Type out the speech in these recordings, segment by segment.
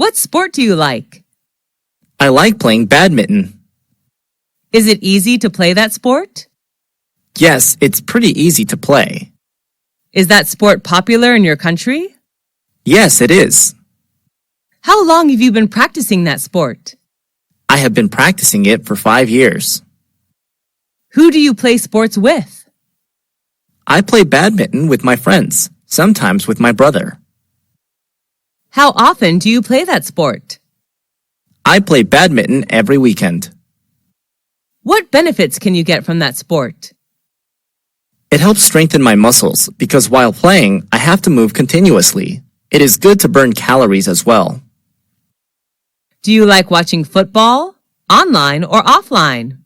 What sport do you like? I like playing badminton. Is it easy to play that sport? Yes, it's pretty easy to play. Is that sport popular in your country? Yes, it is. How long have you been practicing that sport? I have been practicing it for 5 years. Who do you play sports with? I play badminton with my friends, sometimes with my brother. How often do you play that sport? I play badminton every weekend. What benefits can you get from that sport? It helps strengthen my muscles because while playing, I have to move continuously. It is good to burn calories as well. Do you like watching football, online or offline?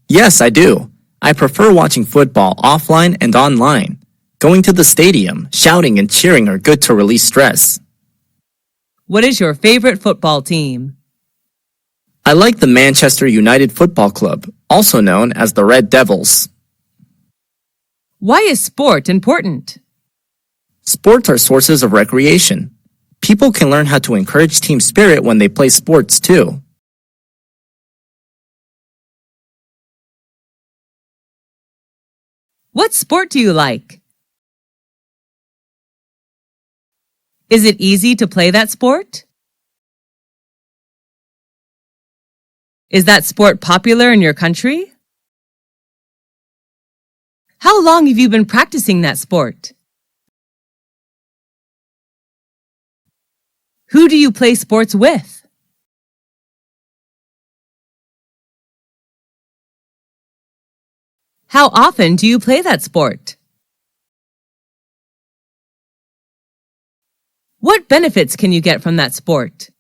Yes, I do. I prefer watching football offline and online. Going to the stadium, shouting and cheering are good to release stress. What is your favorite football team? I like the Manchester United Football Club, also known as the Red Devils. Why is sport important? Sports are sources of recreation. People can learn how to encourage team spirit when they play sports too. What sport do you like? Is it easy to play that sport? Is that sport popular in your country? How long have you been practicing that sport? Who do you play sports with? How often do you play that sport? What benefits can you get from that sport?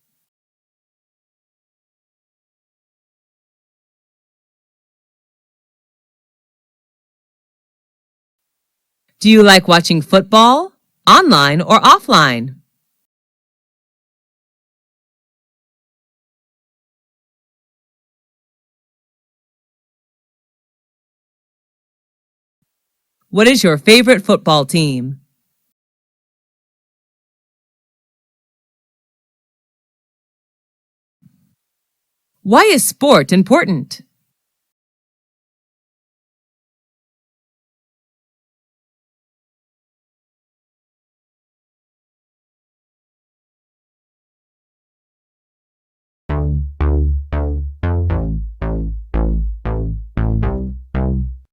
Do you like watching football, online or offline? What is your favorite football team? Why is sport important?